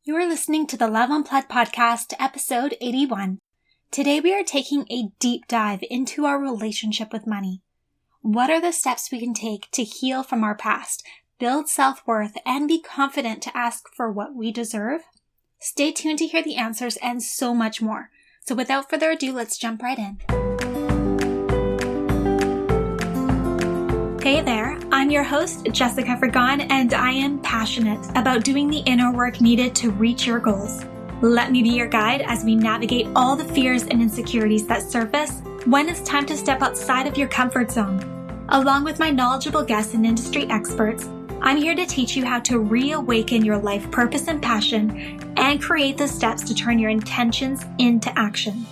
You are listening to the Love Unplugged podcast, episode 81. Today we are taking a deep dive into our relationship with money. What are the steps we can take to heal from our past, build self-worth, and be confident to ask for what we deserve? Stay tuned to hear the answers and so much more. So without further ado, let's jump right in. Hey there, I'm your host, Jessica Fragon, and I am passionate about doing the inner work needed to reach your goals. Let me be your guide as we navigate all the fears and insecurities that surface when it's time to step outside of your comfort zone. Along with my knowledgeable guests and industry experts, I'm here to teach you how to reawaken your life purpose and passion and create the steps to turn your intentions into action.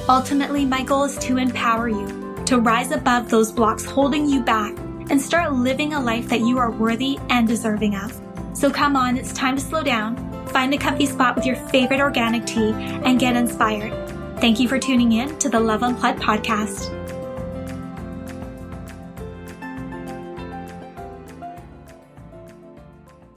Ultimately, my goal is to empower you to rise above those blocks holding you back and start living a life that you are worthy and deserving of. So come on, it's time to slow down, find a comfy spot with your favorite organic tea, and get inspired. Thank you for tuning in to the Love Unplugged podcast.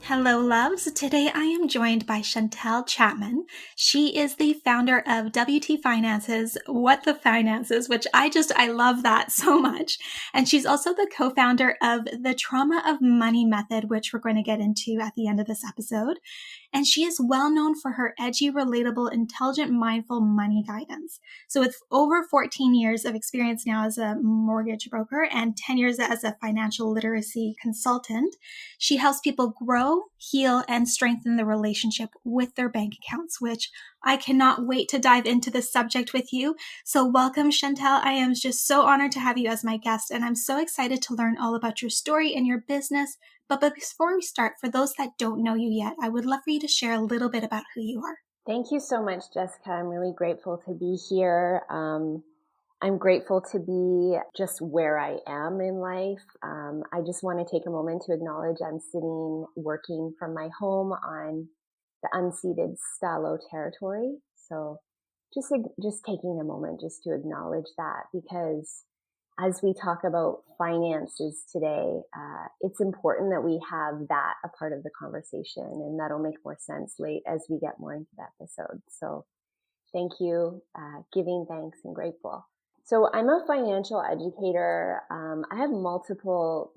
Hello, loves. Today I am joined by Chantel Chapman. She is the founder of WT Finances, What the Finances, which I love that so much. And she's also the co-founder of the Trauma of Money Method, which we're going to get into at the end of this episode. And she is well known for her edgy, relatable, intelligent, mindful money guidance. So with over 14 years of experience now as a mortgage broker and 10 years as a financial literacy consultant, she helps people grow, heal, and strengthen the relationship with their bank accounts, which I cannot wait to dive into this subject with you. So welcome, Chantel. I am just so honored to have you as my guest, and I'm so excited to learn all about your story and your business. But before we start, for those that don't know you yet, I would love for you to share a little bit about who you are. Thank you so much, Jessica. I'm really grateful to be here. I'm grateful to be just where I am in life. I just want to take a moment to acknowledge I'm sitting working from my home on the unceded Stalo territory. So just taking a moment just to acknowledge that, because as we talk about finances today, it's important that we have that a part of the conversation, and that'll make more sense late as we get more into the episode. So thank you, giving thanks and grateful. So I'm a financial educator. I have multiple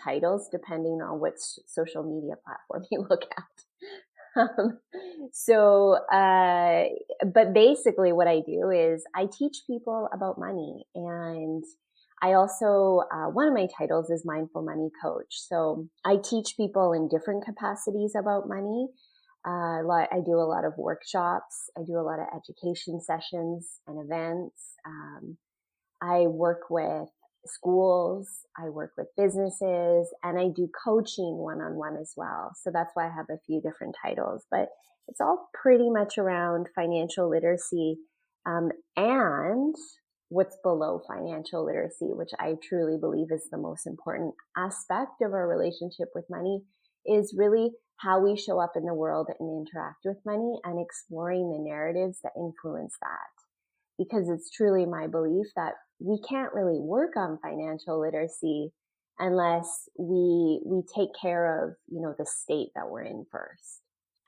titles depending on which social media platform you look at. But basically what I do is I teach people about money, and I also, one of my titles is Mindful Money Coach. So I teach people in different capacities about money. I do a lot of workshops. I do a lot of education sessions and events. I work with schools. I work with businesses, and I do coaching one-on-one as well. So that's why I have a few different titles, but it's all pretty much around financial literacy, and what's below financial literacy, which I truly believe is the most important aspect of our relationship with money, is really how we show up in the world and interact with money, and exploring the narratives that influence that. Because it's truly my belief that we can't really work on financial literacy unless we take care of, the state that we're in first.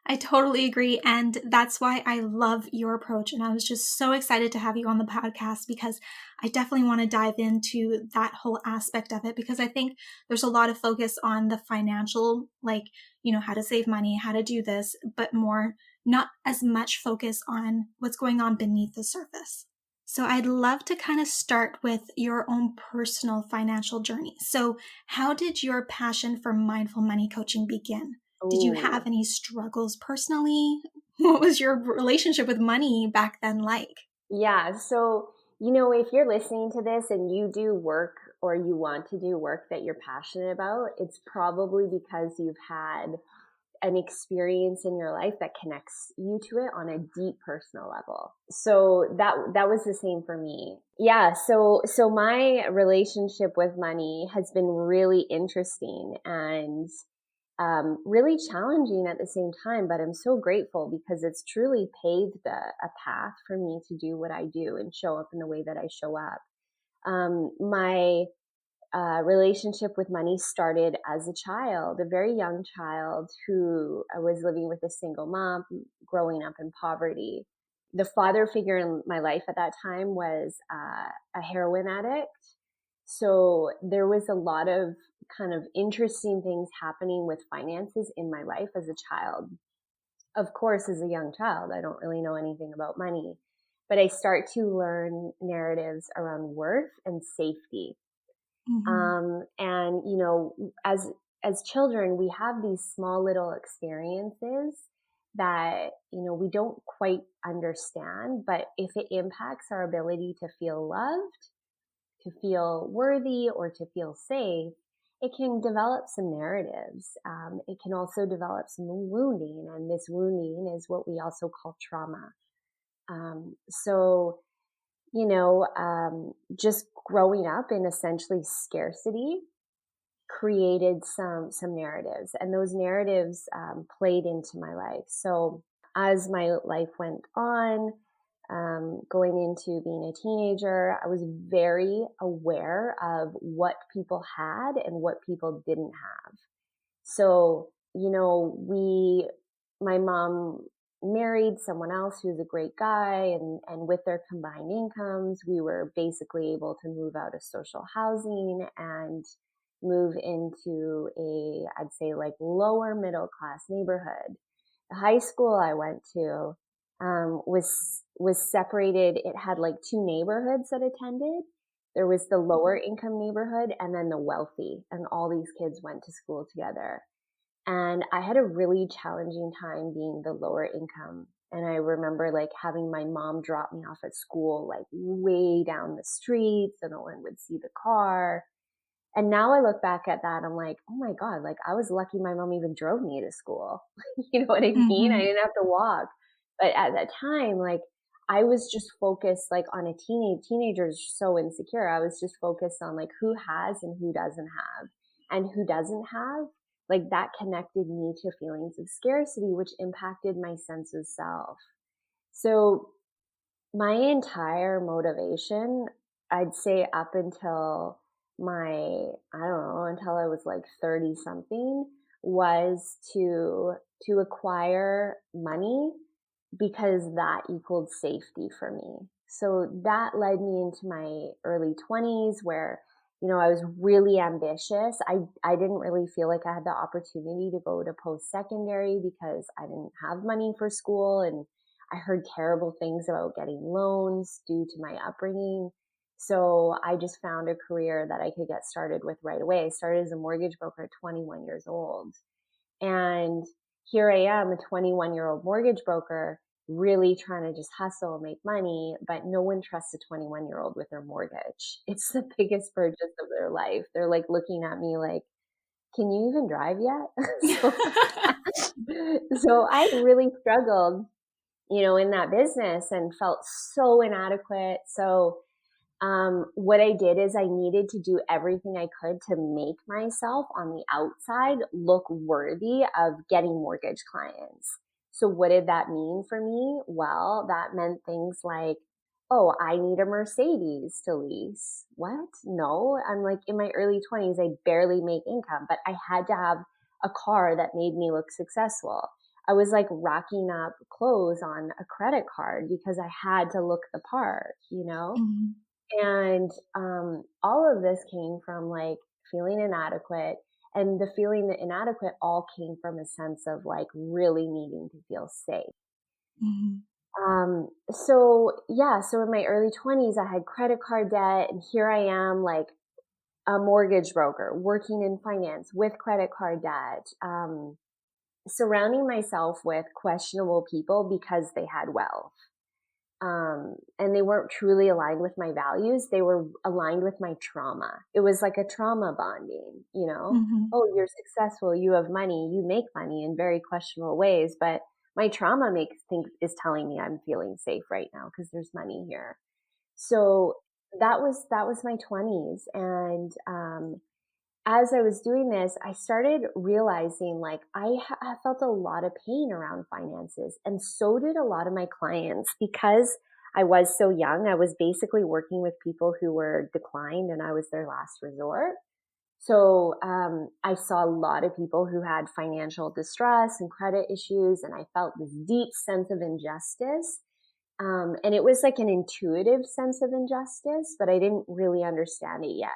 I totally agree. And that's why I love your approach. And I was just so excited to have you on the podcast, because I definitely want to dive into that whole aspect of it, because I think there's a lot of focus on the financial, how to save money, how to do this, but not as much focus on what's going on beneath the surface. So I'd love to kind of start with your own personal financial journey. So how did your passion for mindful money coaching begin? Did you have any struggles personally? What was your relationship with money back then like? Yeah. So, if you're listening to this and you do work, or you want to do work that you're passionate about, it's probably because you've had an experience in your life that connects you to it on a deep personal level. So that was the same for me. Yeah. So my relationship with money has been really interesting and really challenging at the same time, but I'm so grateful because it's truly paved a path for me to do what I do and show up in the way that I show up. My relationship with money started as a child, a very young child who was living with a single mom, growing up in poverty. The father figure in my life at that time was a heroin addict. So there was a lot of kind of interesting things happening with finances in my life as a child. Of course, as a young child, I don't really know anything about money, but I start to learn narratives around worth and safety. Mm-hmm. And as children, we have these small little experiences that, we don't quite understand, but if it impacts our ability to feel loved, to feel worthy, or to feel safe, it can develop some narratives. It can also develop some wounding, and this wounding is what we also call trauma. So just growing up in essentially scarcity created some narratives, and those narratives played into my life. So as my life went on, going into being a teenager, I was very aware of what people had and what people didn't have. So, my mom married someone else who's a great guy, and with their combined incomes, we were basically able to move out of social housing and move into I'd say like lower middle class neighborhood. The high school I went to was separated. It had like two neighborhoods that attended. There was the lower income neighborhood and then the wealthy, and all these kids went to school together. And I had a really challenging time being the lower income. And I remember like having my mom drop me off at school, like way down the street so no one would see the car. And now I look back at that, I'm like, oh my God, like I was lucky my mom even drove me to school. You know what I mean? I Mm-hmm. didn't have to walk. But at that time, like I was just focused like on teenager is so insecure. I was just focused on like who has and who doesn't have, and who doesn't have, like that connected me to feelings of scarcity, which impacted my sense of self. So my entire motivation, I'd say up until I don't know, until I was like 30 something, was to acquire money because that equaled safety for me. So that led me into my early 20s where, I was really ambitious. I didn't really feel like I had the opportunity to go to post-secondary because I didn't have money for school, and I heard terrible things about getting loans due to my upbringing. So I just found a career that I could get started with right away. I started as a mortgage broker at 21 years old. And here I am, a 21-year-old mortgage broker, really trying to just hustle and make money, but no one trusts a 21-year-old with their mortgage. It's the biggest purchase of their life. They're like looking at me like, can you even drive yet? So I really struggled, in that business and felt so inadequate. So what I did is I needed to do everything I could to make myself on the outside look worthy of getting mortgage clients. So what did that mean for me? Well, that meant things like, oh, I need a Mercedes to lease. What? No, I'm like in my early 20s, I barely make income, but I had to have a car that made me look successful. I was like racking up clothes on a credit card because I had to look the part. Mm-hmm. And all of this came from like feeling inadequate. And the feeling that inadequate all came from a sense of like really needing to feel safe. Mm-hmm. So in my early 20s, I had credit card debt, and here I am, like a mortgage broker working in finance with credit card debt, surrounding myself with questionable people because they had wealth. And they weren't truly aligned with my values. They were aligned with my trauma. It was like a trauma bonding. Mm-hmm. Oh, you're successful. You have money. You make money in very questionable ways. But my trauma is telling me I'm feeling safe right now because there's money here. So that was my 20s. And, as I was doing this, I started realizing like I felt a lot of pain around finances, and so did a lot of my clients, because I was so young. I was basically working with people who were declined and I was their last resort. So I saw a lot of people who had financial distress and credit issues, and I felt this deep sense of injustice. And it was like an intuitive sense of injustice, but I didn't really understand it yet.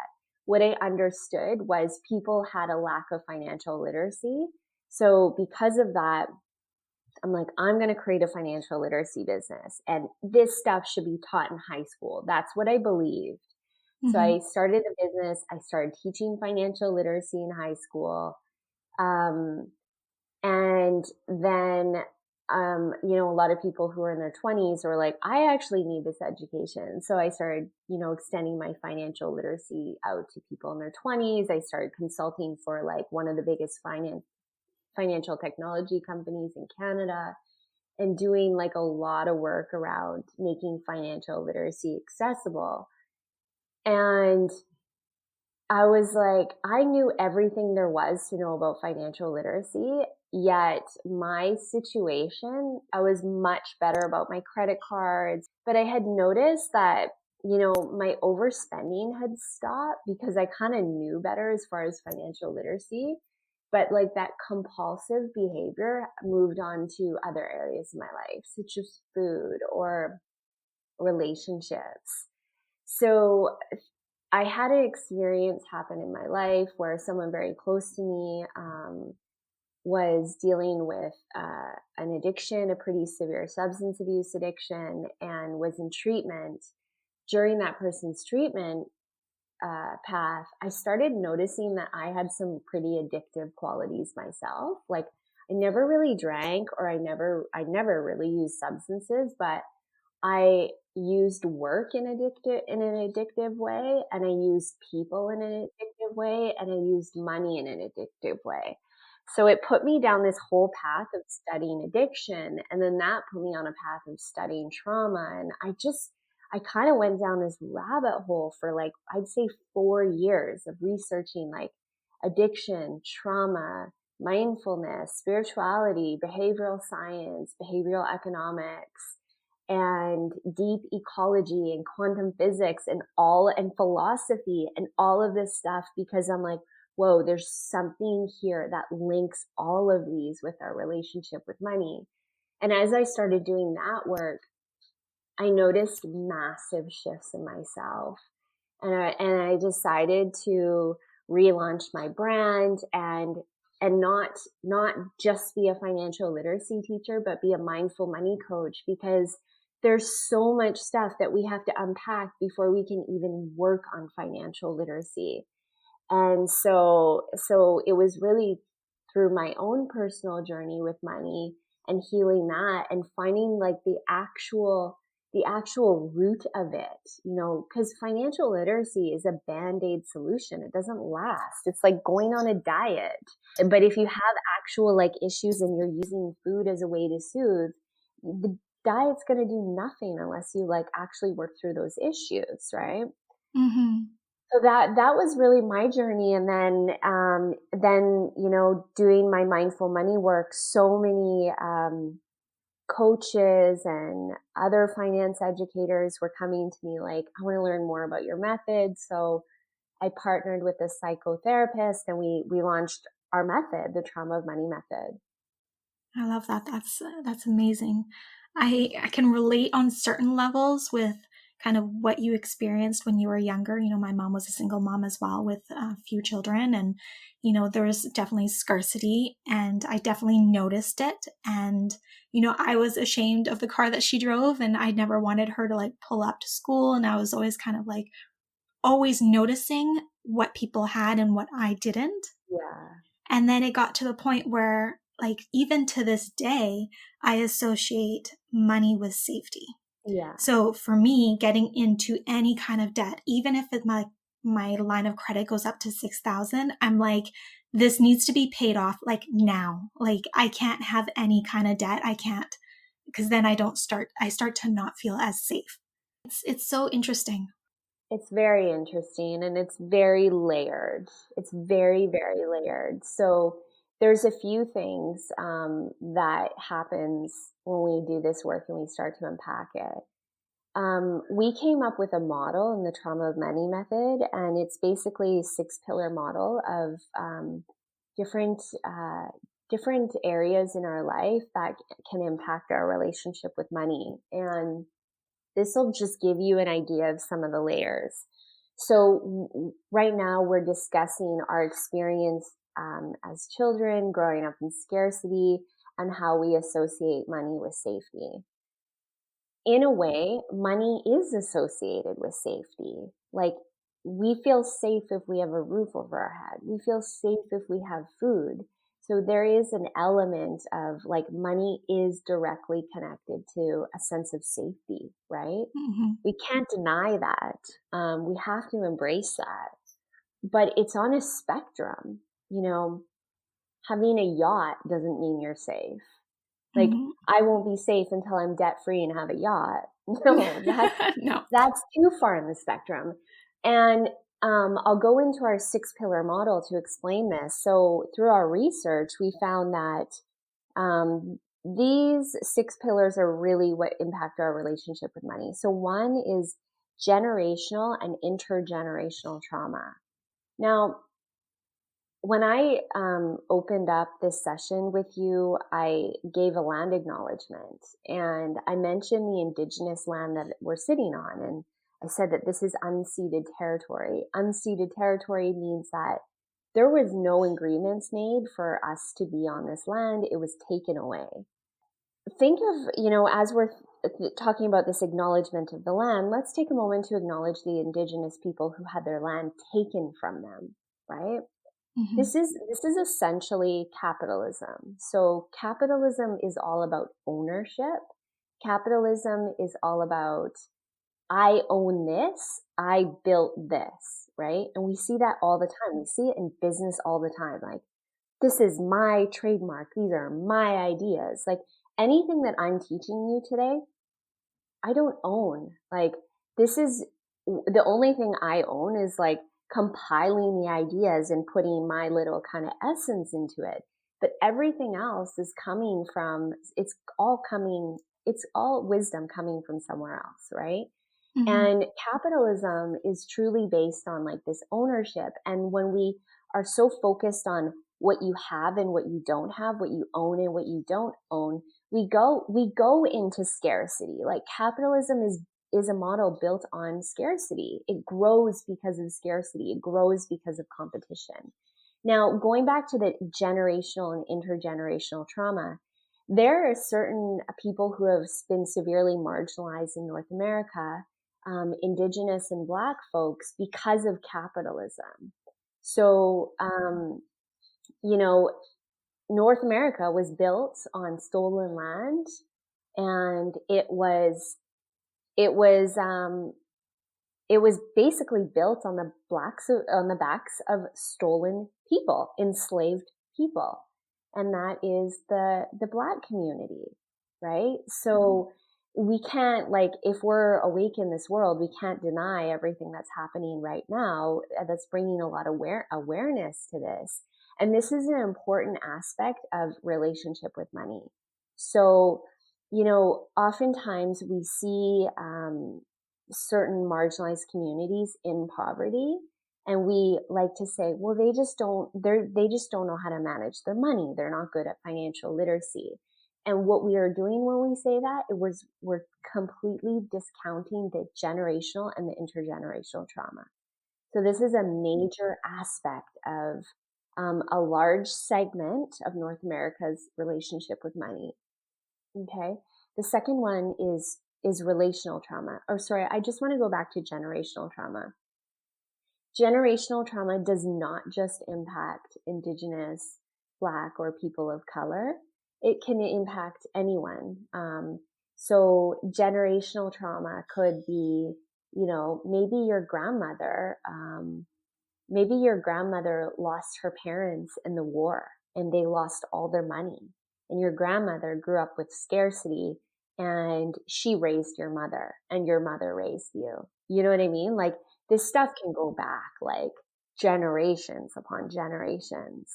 What I understood was people had a lack of financial literacy. So because of that, I'm like, I'm going to create a financial literacy business, and this stuff should be taught in high school. That's what I believed. So Mm-hmm. I started the business. I started teaching financial literacy in high school. Um, and then, a lot of people who are in their 20s were like, I actually need this education. So I started, extending my financial literacy out to people in their 20s. I started consulting for like one of the biggest financial technology companies in Canada and doing like a lot of work around making financial literacy accessible. And I was like, I knew everything there was to know about financial literacy, yet my situation, I was much better about my credit cards, but I had noticed that, my overspending had stopped because I kind of knew better as far as financial literacy. But like that compulsive behavior moved on to other areas of my life, such as food or relationships. So I had an experience happen in my life where someone very close to me was dealing with an addiction, a pretty severe substance abuse addiction, and was in treatment. During that person's treatment path, I started noticing that I had some pretty addictive qualities myself. Like I never really drank, or I never really used substances, but I used work in an addictive way, and I used people in an addictive way, and I used money in an addictive way. So it put me down this whole path of studying addiction, and then that put me on a path of studying trauma. And I kind of went down this rabbit hole for like, I'd say 4 years of researching like addiction, trauma, mindfulness, spirituality, behavioral science, behavioral economics, and deep ecology and quantum physics and philosophy and all of this stuff, because I'm like, whoa, there's something here that links all of these with our relationship with money. And as I started doing that work, I noticed massive shifts in myself. And I decided to relaunch my brand and not just be a financial literacy teacher, but be a mindful money coach, because there's so much stuff that we have to unpack before we can even work on financial literacy. And so it was really through my own personal journey with money and healing that and finding like the actual root of it, because financial literacy is a band-aid solution. It doesn't last. It's like going on a diet. But if you have actual like issues and you're using food as a way to soothe, the diet's going to do nothing unless you like actually work through those issues, right? Mm-hmm. So that was really my journey. And then doing my mindful money work, so many coaches and other finance educators were coming to me like, I want to learn more about your method. So I partnered with a psychotherapist, and we launched our method, the Trauma of Money method. I love that. That's amazing. I can relate on certain levels with kind of what you experienced when you were younger. My mom was a single mom as well with a few children, and there was definitely scarcity, and I definitely noticed it. And I was ashamed of the car that she drove, and I never wanted her to like pull up to school, and I was always kind of like always noticing what people had and what I didn't. Yeah. And then it got to the point where, like, even to this day, I associate money with safety. Yeah. So for me, getting into any kind of debt, even if my line of credit goes up to 6,000, I'm like, this needs to be paid off like now. Like I can't have any kind of debt. I can't, because then I start to not feel as safe. It's so interesting. It's very interesting, and it's very layered. It's very, very layered. So there's a few things that happens when we do this work and we start to unpack it. We came up with a model in the trauma of money method, and it's basically a 6-pillar model of different different areas in our life that can impact our relationship with money. And this will just give you an idea of some of the layers. So right now we're discussing our experience as children growing up in scarcity and how we associate money with safety. In a way, money is associated with safety. Like, we feel safe if we have a roof over our head. We feel safe if we have food. So there is an element of like money is directly connected to a sense of safety, right? Mm-hmm. We can't deny that. We have to embrace that. But it's on a spectrum. You know, having a yacht doesn't mean you're safe. Like, Mm-hmm. I won't be safe until I'm debt free and have a yacht. No, No. that's too far in the spectrum. And I'll go into our 6-pillar model to explain this. So through our research, we found that these 6 pillars are really what impact our relationship with money. So one is generational and intergenerational trauma. Now, when I opened up this session with you, I gave a land acknowledgement, and I mentioned the indigenous land that we're sitting on. And I said that this is unceded territory. Unceded territory means that there was no agreements made for us to be on this land. It was taken away. Think of, as we're talking about this acknowledgement of the land, let's take a moment to acknowledge the indigenous people who had their land taken from them, right? Mm-hmm. This is essentially capitalism. So capitalism is all about ownership. Capitalism is all about, I own this, I built this, right? And we see that all the time. We see it in business all the time. Like, this is my trademark. These are my ideas. Like, anything that I'm teaching you today, I don't own. Like, this is the only thing I own is like compiling the ideas and putting my little kind of essence into it. But everything else is coming from, it's all wisdom coming from somewhere else, right? Mm-hmm. And capitalism is truly based on like this ownership. And when we are so focused on what you have and what you don't have, what you own and what you don't own, we go into scarcity. Like, capitalism is a model built on scarcity. It grows because of scarcity. It grows because of competition. Now, going back to the generational and intergenerational trauma, there are certain people who have been severely marginalized in North America, Indigenous and Black folks, because of capitalism. So, North America was built on stolen land, and it was basically built on the backs of stolen people, enslaved people, and that is the Black community, right? So we can't, like, if we're awake in this world, we can't deny everything that's happening right now. That's bringing a lot of awareness to this. And this is an important aspect of relationship with money. So, oftentimes we see certain marginalized communities in poverty, and we like to say, well, they just don't know how to manage their money. They're not good at financial literacy. And what we are doing when we say that, we're completely discounting the generational and the intergenerational trauma. So this is a major aspect of a large segment of North America's relationship with money. Okay. The second one is relational trauma. Or sorry, I just want to go back to generational trauma. Generational trauma does not just impact Indigenous, Black, or people of color. It can impact anyone. So generational trauma could be, maybe your grandmother, lost her parents in the war and they lost all their money. And your grandmother grew up with scarcity, and she raised your mother and your mother raised you. You know what I mean? Like, this stuff can go back like generations upon generations.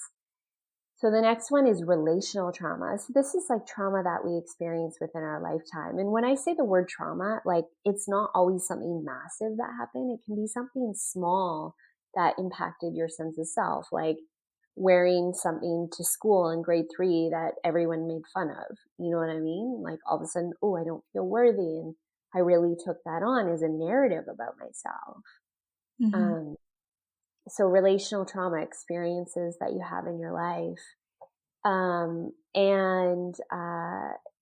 So the next one is relational trauma. So this is like trauma that we experience within our lifetime. And when I say the word trauma, like it's not always something massive that happened. It can be something small that impacted your sense of self, like wearing something to school in grade 3 that everyone made fun of. You know what I mean? Like all of a sudden, oh, I don't feel worthy. And I really took that on as a narrative about myself. Mm-hmm. So relational trauma experiences that you have in your life. And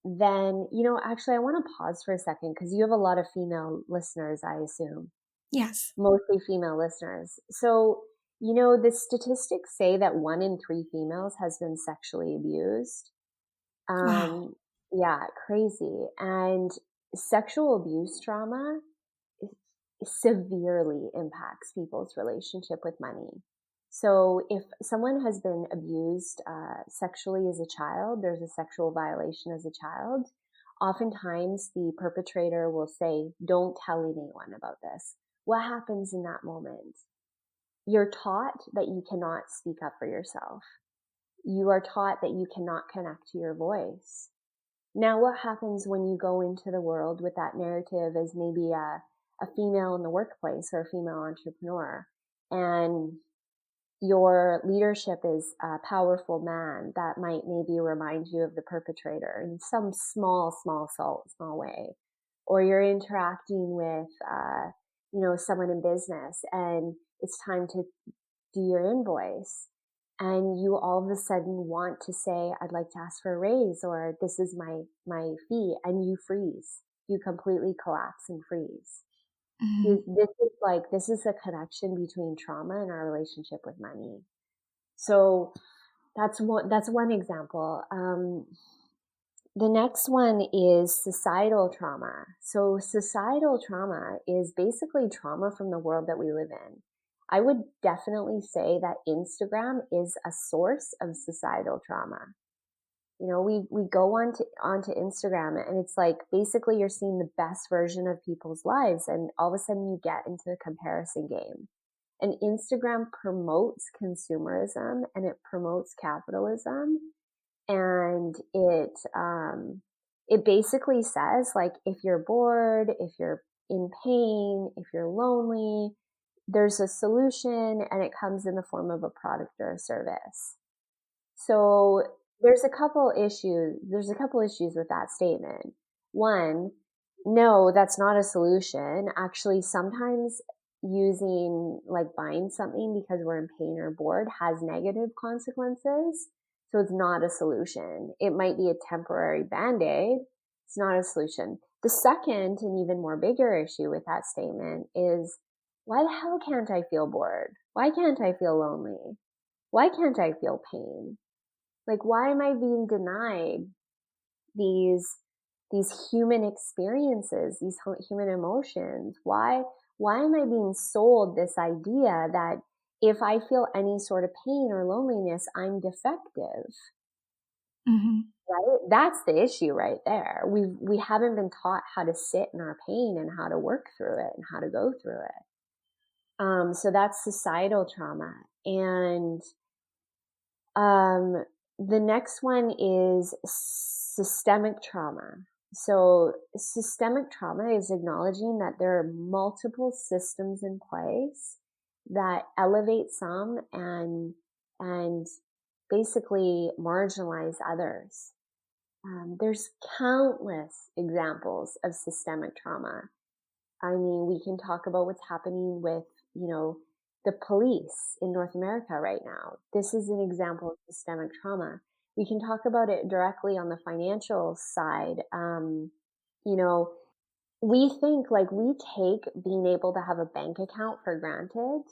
then, actually, I want to pause for a second because you have a lot of female listeners, I assume, Yes. mostly female listeners. So, the statistics say that 1 in 3 females has been sexually abused. Wow. Yeah, crazy. And sexual abuse trauma severely impacts people's relationship with money. So if someone has been abused sexually as a child, there's a sexual violation as a child, oftentimes the perpetrator will say, don't tell anyone about this. What happens in that moment? You're taught that you cannot speak up for yourself. You are taught that you cannot connect to your voice. Now, what happens when you go into the world with that narrative as maybe a female in the workplace or a female entrepreneur, and your leadership is a powerful man that might maybe remind you of the perpetrator in some small way, or you're interacting with, someone in business and it's time to do your invoice. And you all of a sudden want to say, I'd like to ask for a raise, or this is my fee, and you freeze. You completely collapse and freeze. Mm-hmm. This is a connection between trauma and our relationship with money. So that's one example. The next one is societal trauma. So societal trauma is basically trauma from the world that we live in. I would definitely say that Instagram is a source of societal trauma. We go onto Instagram and it's like basically you're seeing the best version of people's lives, and all of a sudden you get into a comparison game. And Instagram promotes consumerism and it promotes capitalism, and it basically says, like, if you're bored, if you're in pain, if you're lonely, there's a solution, and it comes in the form of a product or a service. So there's a couple issues with that statement. One, no, that's not a solution. Actually, sometimes buying something because we're in pain or bored has negative consequences. So it's not a solution. It might be a temporary band-aid. It's not a solution. The second and even more bigger issue with that statement is, why the hell can't I feel bored? Why can't I feel lonely? Why can't I feel pain? Like, why am I being denied these human experiences, these human emotions? Why am I being sold this idea that if I feel any sort of pain or loneliness, I'm defective? Mm-hmm. Right? That's the issue right there. We haven't been taught how to sit in our pain and how to work through it and how to go through it. So that's societal trauma. And the next one is systemic trauma. So systemic trauma is acknowledging that there are multiple systems in place that elevate some and basically marginalize others. There's countless examples of systemic trauma. I mean, we can talk about what's happening with, the police in North America right now. This is an example of systemic trauma. We can talk about it directly on the financial side. We think, like, we take being able to have a bank account for granted,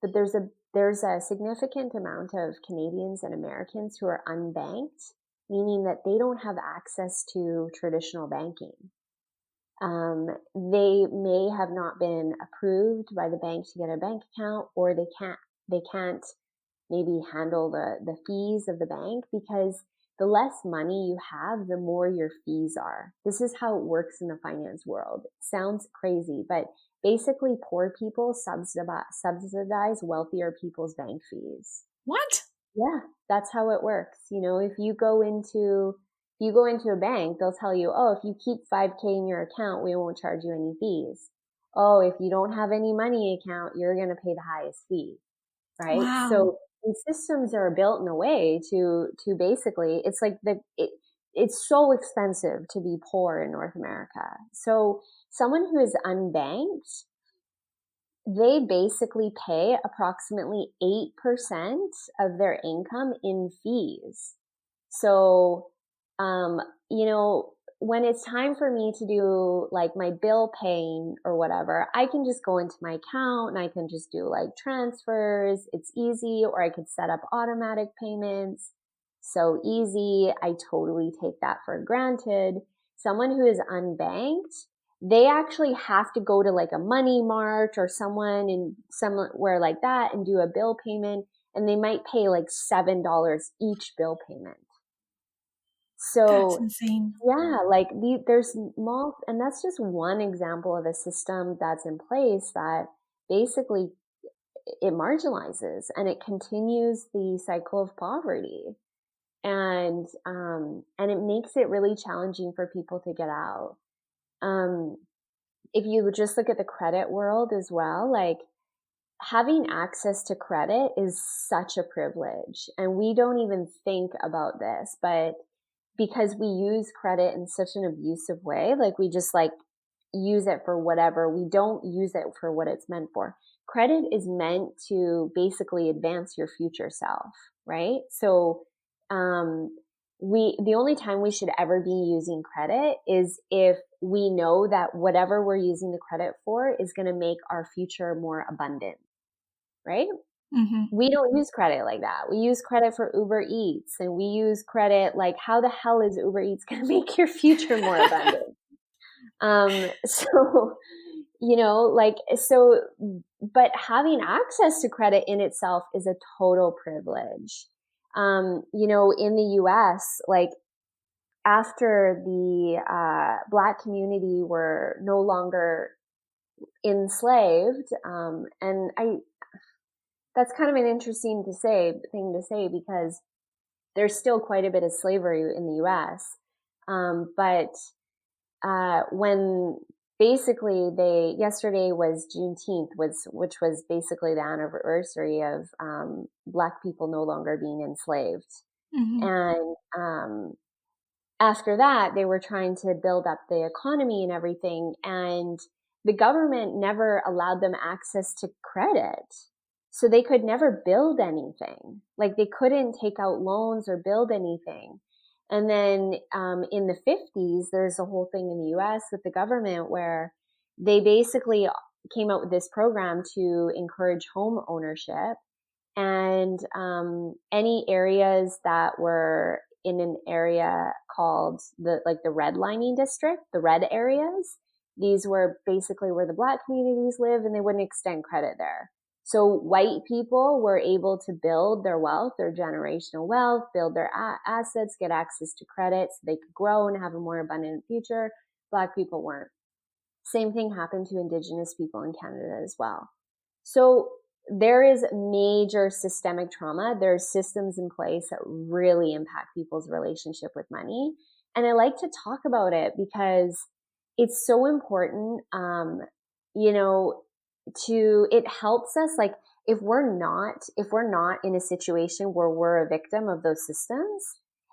but there's a significant amount of Canadians and Americans who are unbanked, meaning that they don't have access to traditional banking. They may have not been approved by the bank to get a bank account, or they can't maybe handle the fees of the bank, because the less money you have, the more your fees are. This is how it works in the finance world. It sounds crazy, but basically poor people subsidize wealthier people's bank fees. What? Yeah, that's how it works. If you go into a bank, they'll tell you, oh, if you keep 5K in your account, we won't charge you any fees. Oh, if you don't have any money account, you're going to pay the highest fee, right? Wow. So these systems are built in a way to basically, it's so expensive to be poor in North America. So someone who is unbanked, they basically pay approximately 8% of their income in fees. So, um, you know, when it's time for me to do like my bill paying or whatever, I can just go into my account and I can just do like transfers. It's easy, or I could set up automatic payments. So easy. I totally take that for granted. Someone who is unbanked, they actually have to go to like a money mart or someone in somewhere like that and do a bill payment, and they might pay like $7 each bill payment. That's So insane. yeah, like there's small, and that's just one example of a system that's in place that basically it marginalizes and it continues the cycle of poverty. And it makes it really challenging for people to get out. Um, if you just look at the credit world as well, like having access to credit is such a privilege. And we don't even think about this, but because we use credit in such an abusive way, like we just like use it for whatever, we don't use it for what it's meant for. Credit is meant to basically advance your future self, right? So, um, the only time we should ever be using credit is if we know that whatever we're using the credit for is going to make our future more abundant, right? Hmm. We don't use credit like that. We use credit for Uber Eats, and we use credit like, how the hell is Uber Eats going to make your future more abundant? So, but having access to credit in itself is a total privilege. In the US, like after the Black community were no longer enslaved, and that's kind of an interesting thing to say because there's still quite a bit of slavery in the U.S. But when basically yesterday was Juneteenth, which was basically the anniversary of Black people no longer being enslaved, Hmm. and after that, they were trying to build up the economy and everything. And the government never allowed them access to credit. So they could never build anything. Like they couldn't take out loans or build anything. And then in the 50s, there's a whole thing in the US with the government where they basically came out with this program to encourage home ownership. And any areas that were in an area called the redlining district, the red areas, these were basically where the Black communities live, and they wouldn't extend credit there. So white people were able to build their wealth, their generational wealth, build their assets, get access to credit so they could grow and have a more abundant future. Black people weren't. Same thing happened to Indigenous people in Canada as well. So there is major systemic trauma. There's systems in place that really impact people's relationship with money. And I like to talk about it because it's so important, you know, it helps us, like, if we're not in a situation where we're a victim of those systems,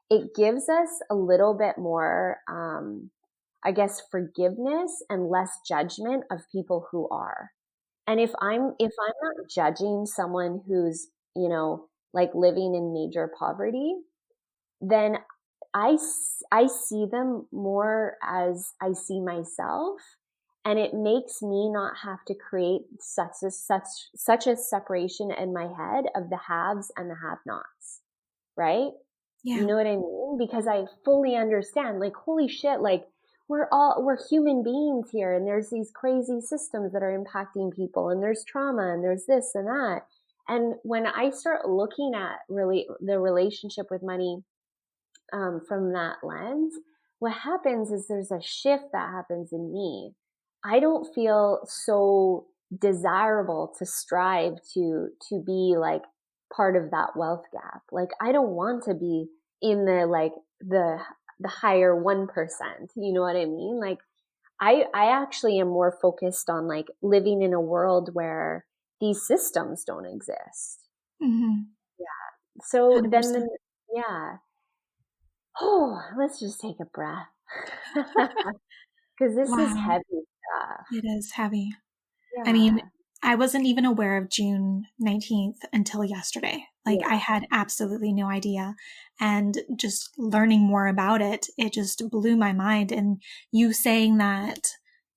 it gives us a little bit more, I guess, forgiveness and less judgment of people who are. And if I'm not judging someone who's, like living in major poverty, then I see them more as I see myself. And it makes me not have to create such a separation in my head of the haves and the have-nots, right? You Yeah. know what I mean? Because I fully understand, like, holy shit, like, we're human beings here, and there's these crazy systems that are impacting people, and there's trauma, and there's this and that. And when I start looking at really the relationship with money, from that lens, what happens is there's a shift that happens in me. I don't feel so desirable to strive to be like part of that wealth gap. Like, I don't want to be in the, like, the higher 1%. You know what I mean? Like, I actually am more focused on like living in a world where these systems don't exist. Mm-hmm. So then, 100%. yeah. Oh, let's just take a breath. Because this is Wow. heavy stuff. It is heavy. I mean, Yeah. I wasn't even aware of June 19th until yesterday. Like, I Yeah. had absolutely no idea. And just learning more about it, it just blew my mind. And you saying that,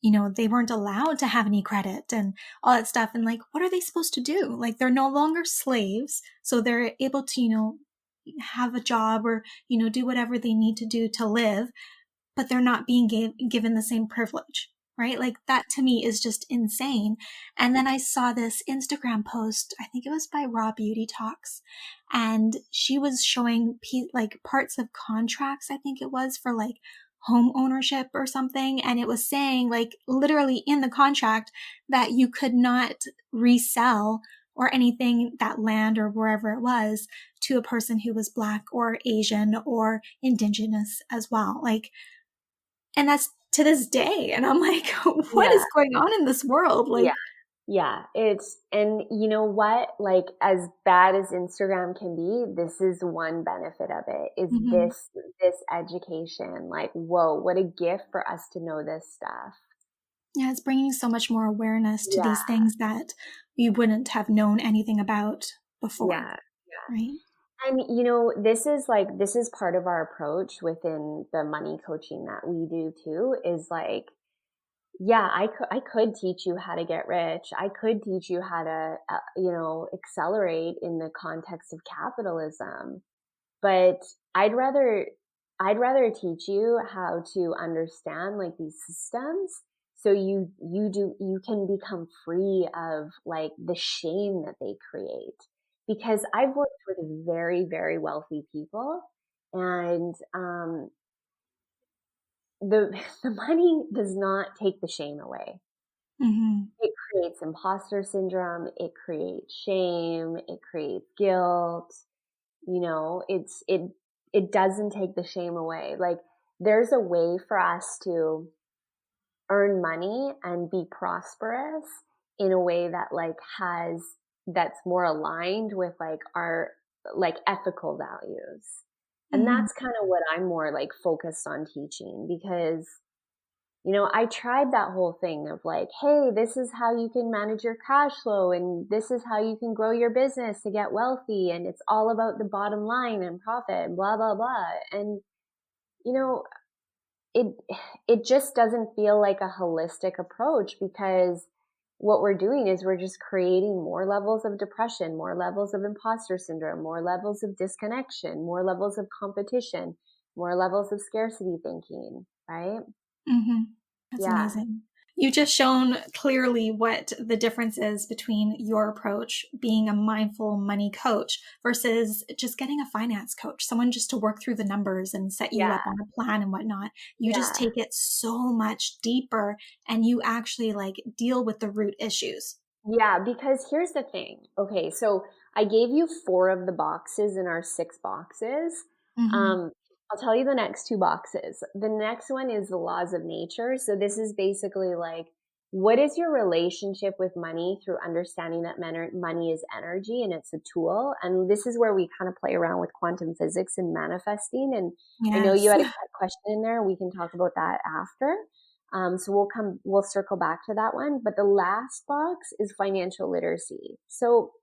they weren't allowed to have any credit and all that stuff. And like, what are they supposed to do? Like, they're no longer slaves. So they're able to, have a job or, do whatever they need to do to live, but they're not being given the same privilege, right? Like that to me is just insane. And then I saw this Instagram post, I think it was by Raw Beauty Talks, and she was showing like parts of contracts, I think it was for like home ownership or something. And it was saying like literally in the contract that you could not resell or anything, that land or wherever it was, to a person who was Black or Asian or Indigenous as well. Like, and that's to this day. And I'm like, what Yeah. is going on in this world? Yeah. Like, Yeah. And you know what? Like, as bad as Instagram can be, this is one benefit of it, is mhm. this education. Like, whoa, what a gift for us to know this stuff. Yeah, it's bringing so much more awareness to Yeah. these things that we wouldn't have known anything about before, Yeah. right? And this is part of our approach within the money coaching that we do too, is like, yeah, I could teach you how to get rich. I could teach you how to, accelerate in the context of capitalism. But I'd rather, I'd rather teach you how to understand like these systems. So you can become free of like the shame that they create. Because I've worked with very, very wealthy people, and, the, the money does not take the shame away. Hmm. It creates imposter syndrome. It creates shame. It creates guilt. It doesn't take the shame away. Like, there's a way for us to earn money and be prosperous in a way that like that's more aligned with like our like ethical values. And Hmm. that's kind of what I'm more like focused on teaching, because I tried that whole thing of like, hey, this is how you can manage your cash flow, and this is how you can grow your business to get wealthy, and it's all about the bottom line and profit and blah, blah, blah. And, you know, it, it just doesn't feel like a holistic approach, because what we're doing is we're just creating more levels of depression, more levels of imposter syndrome, more levels of disconnection, more levels of competition, more levels of scarcity thinking, right? Hmm. That's Yeah. amazing. You just shown clearly what the difference is between your approach being a mindful money coach versus just getting a finance coach, someone just to work through the numbers and set you Yeah. up on a plan and whatnot. You just Yeah. take it so much deeper and you actually like deal with the root issues. Yeah, because here's the thing. Okay, so I gave you 4 of the boxes in our 6 boxes. Hmm. Um, I'll tell you the next 2 boxes. The next one is the laws of nature. So this is basically like, what is your relationship with money through understanding that money is energy and it's a tool? And this is where we kind of play around with quantum physics and manifesting. And I know you Yes. had a question in there. We can talk about that after. So we'll circle back to that one. But the last box is financial literacy. So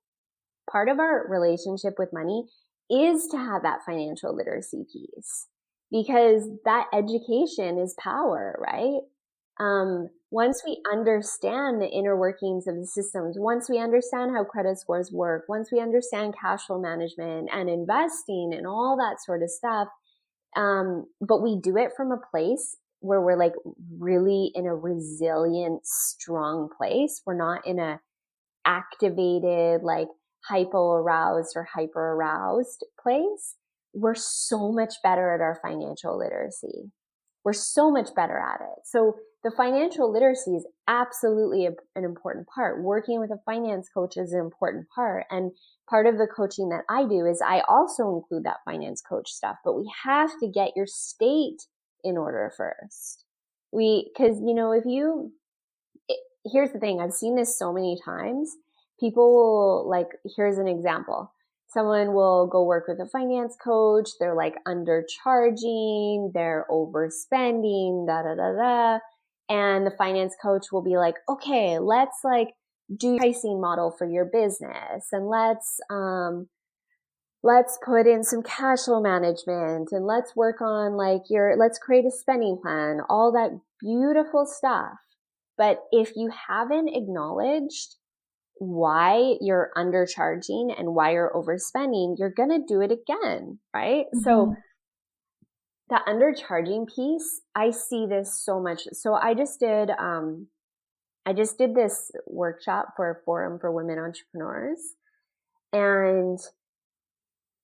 part of our relationship with money is to have that financial literacy piece, because that education is power, right? Once we understand the inner workings of the systems, once we understand how credit scores work, once we understand cash flow management and investing and all that sort of stuff, but we do it from a place where we're like really in a resilient, strong place. We're not in a activated, like hypo aroused or hyper aroused place. We're so much better at our financial literacy. we're so much better at it. So the financial literacy is absolutely an important part. Working with a finance coach is an important part. And part of the coaching that I do is I also include that finance coach stuff, but we have to get your state in order first. Because, here's the thing, I've seen this so many times. People will, like, here's an example. Someone will go work with a finance coach. They're like undercharging, they're overspending, da da da da. And the finance coach will be like, okay, let's like do a pricing model for your business, and let's put in some cash flow management, and let's work on let's create a spending plan, all that beautiful stuff. But if you haven't acknowledged why you're undercharging and why you're overspending, you're going to do it again, right? Mm-hmm. So the undercharging piece, I see this so much. So I just did this workshop for a forum for women entrepreneurs, and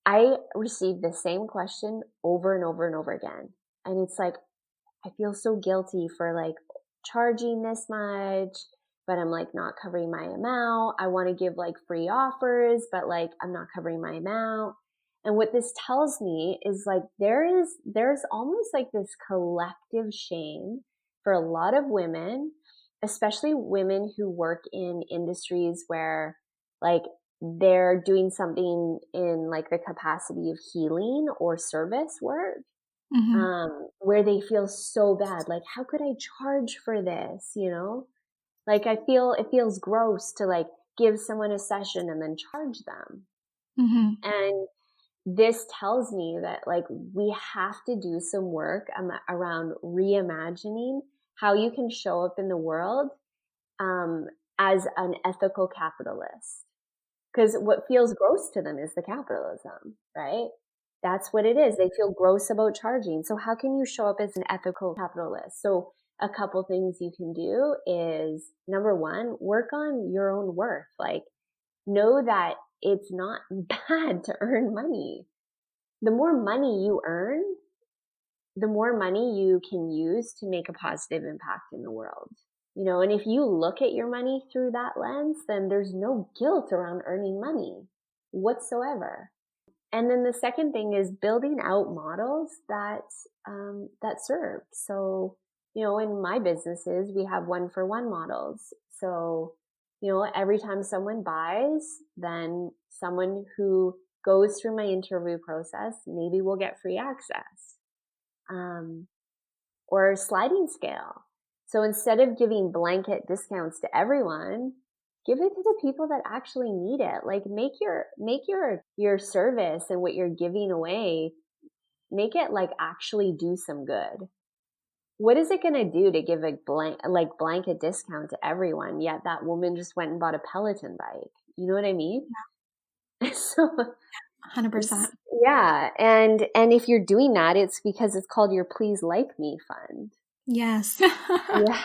I received the same question over and over and over again. And it's like, I feel so guilty for like charging this much, but I'm like not covering my amount. I want to give like free offers, but like I'm not covering my amount. And what this tells me is like there's almost like this collective shame for a lot of women, especially women who work in industries where like they're doing something in like the capacity of healing or service work. Mm-hmm. Where they feel so bad. Like, how could I charge for this? Like it feels gross to like give someone a session and then charge them. Mm-hmm. And this tells me that like we have to do some work around reimagining how you can show up in the world as an ethical capitalist. Because what feels gross to them is the capitalism, right? That's what it is. They feel gross about charging. So how can you show up as an ethical capitalist? So a couple things you can do is, number one, work on your own worth. Like, know that it's not bad to earn money. The more money you earn, the more money you can use to make a positive impact in the world. And if you look at your money through that lens, then there's no guilt around earning money whatsoever. And then the second thing is building out models that serve. So, in my businesses, we have 1-for-1 models. So, every time someone buys, then someone who goes through my interview process, maybe will get free access, or sliding scale. So instead of giving blanket discounts to everyone, give it to the people that actually need it. Like make your service and what you're giving away, make it like actually do some good. What is it going to do to give a blanket discount to everyone? Yet that woman just went and bought a Peloton bike. You know what I mean? Yeah. So 100%. Yeah. And if you're doing that, it's because it's called your Please Like Me Fund. Yes. Yeah.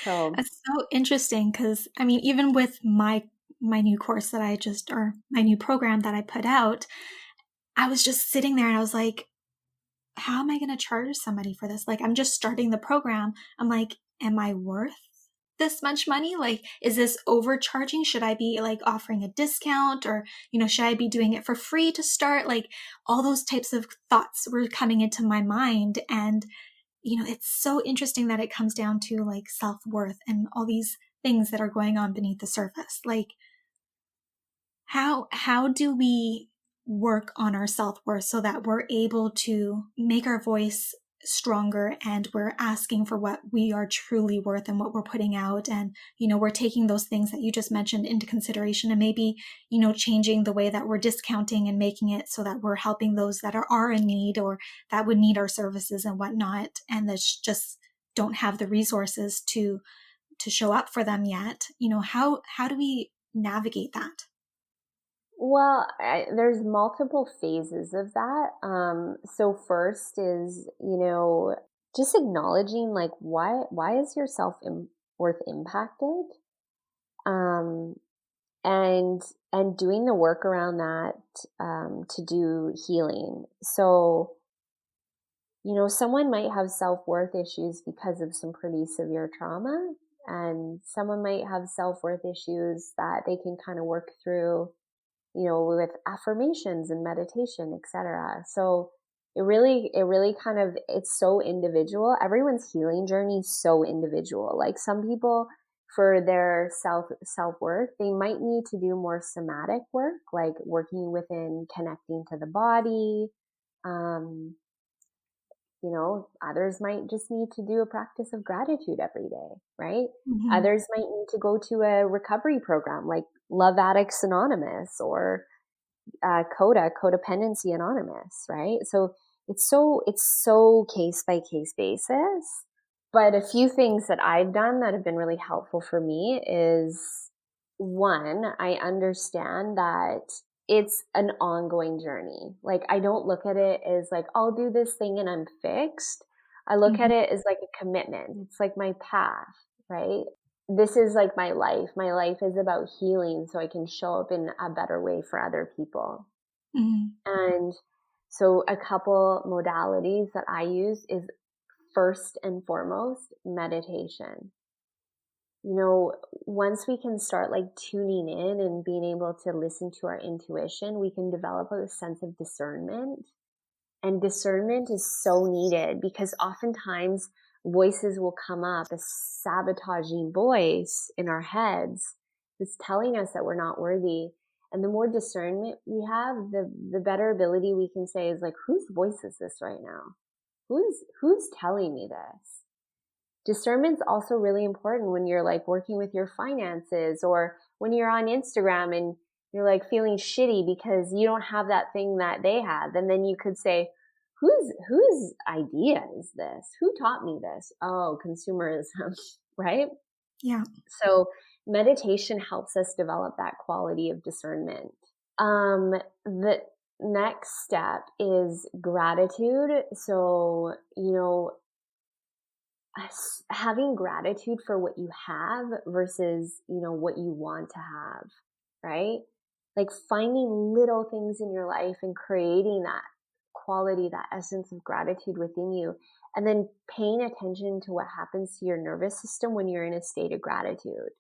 So that's so interesting because, I mean, even with my new course that or my new program that I put out, I was just sitting there and I was like, how am I going to charge somebody for this? Like, I'm just starting the program. I'm like, am I worth this much money? Like, is this overcharging? Should I be like offering a discount, or, should I be doing it for free to start? Like, all those types of thoughts were coming into my mind. And, it's so interesting that it comes down to like self-worth and all these things that are going on beneath the surface. Like, how do we work on our self-worth so that we're able to make our voice stronger and we're asking for what we are truly worth and what we're putting out, and we're taking those things that you just mentioned into consideration, and maybe changing the way that we're discounting and making it so that we're helping those that are in need or that would need our services and whatnot, and that just don't have the resources to show up for them yet. How do we navigate that? Well, there's multiple phases of that. So first is, just acknowledging like why is your self-worth impacted? And doing the work around that, to do healing. So Someone might have self-worth issues because of some pretty severe trauma, and someone might have self-worth issues that they can kind of work through, with affirmations and meditation, etc. So it really kind of, it's so individual. Everyone's healing journey is so individual. Like some people, for their self-worth, they might need to do more somatic work, like working within connecting to the body. Others might just need to do a practice of gratitude every day, right? Mm-hmm. Others might need to go to a recovery program like Love Addicts Anonymous or Codependency Anonymous, right? So it's so case by case basis. But a few things that I've done that have been really helpful for me is, one, I understand that it's an ongoing journey. Like I don't look at it as like, I'll do this thing and I'm fixed. I look Mm-hmm. at it as like a commitment. It's like my path, right? This is like my life. My life is about healing so I can show up in a better way for other people. Mm-hmm. And so a couple modalities that I use is, first and foremost, meditation. Once we can start like tuning in and being able to listen to our intuition, we can develop a sense of discernment. And discernment is so needed because oftentimes voices will come up, a sabotaging voice in our heads that's telling us that we're not worthy. And the more discernment we have, the better ability we can say is like, whose voice is this right now? Who's telling me this? Discernment's also really important when you're like working with your finances, or when you're on Instagram and you're like feeling shitty because you don't have that thing that they have. And then you could say, whose idea is this? Who taught me this? Oh, consumerism, right? Yeah. So meditation helps us develop that quality of discernment. The next step is gratitude. So, having gratitude for what you have versus, what you want to have, right? Like finding little things in your life and creating that quality, that essence of gratitude within you, and then paying attention to what happens to your nervous system when you're in a state of gratitude.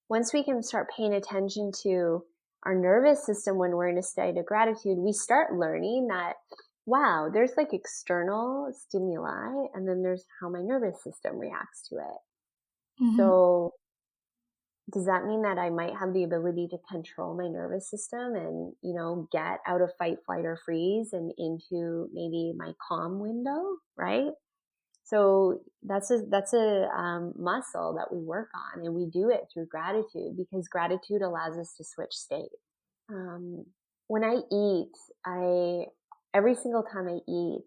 Once we can start paying attention to our nervous system when we're in a state of gratitude, we start learning that, wow, there's like external stimuli, and then there's how my nervous system reacts to it. Mm-hmm. So does that mean that I might have the ability to control my nervous system and, get out of fight, flight, or freeze and into maybe my calm window, right? So that's a muscle that we work on, and we do it through gratitude because gratitude allows us to switch state. When I eat, every single time I eat,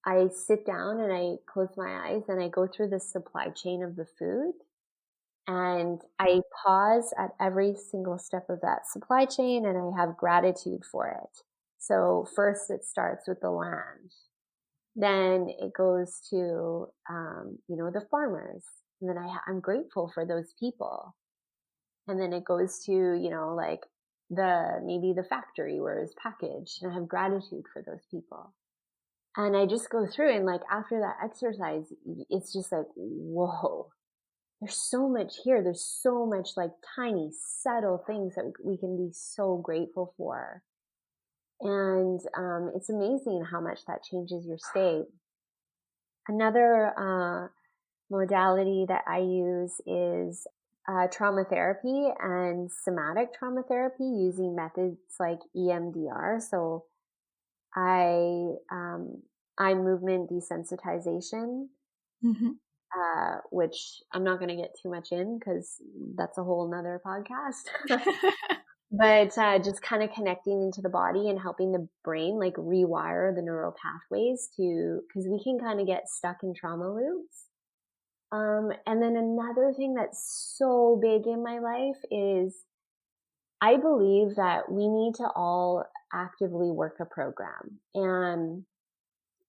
I sit down and I close my eyes and I go through the supply chain of the food, and I pause at every single step of that supply chain and I have gratitude for it. So first it starts with the land. Then it goes to, the farmers. And then I'm grateful for those people. And then it goes to, like maybe the factory where it's packaged, and I have gratitude for those people. And I just go through, and like after that exercise, it's just like, whoa, there's so much here. There's so much like tiny, subtle things that we can be so grateful for. And it's amazing how much that changes your state. Another modality that I use is trauma therapy and somatic trauma therapy using methods like EMDR. So eye movement desensitization, Mm-hmm. which I'm not going to get too much in because that's a whole nother podcast. But just kind of connecting into the body and helping the brain like rewire the neural pathways because we can kind of get stuck in trauma loops. And then another thing that's so big in my life is I believe that we need to all actively work a program. And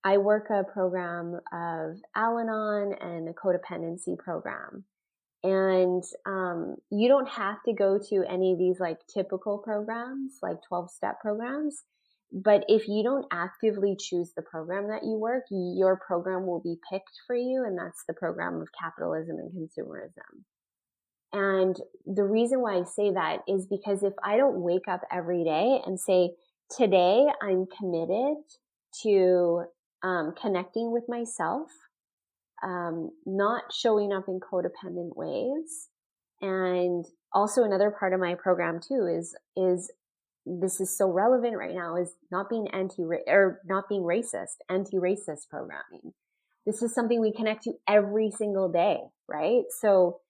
I work a program of Al-Anon and a codependency program. And you don't have to go to any of these like typical programs, like 12-step programs. But if you don't actively choose the program that you work, your program will be picked for you. And that's the program of capitalism and consumerism. And the reason why I say that is because if I don't wake up every day and say, today I'm committed to connecting with myself, not showing up in codependent ways. And also another part of my program too is this is so relevant right now, is not being anti-racist programming. This is something we connect to every single day, right? So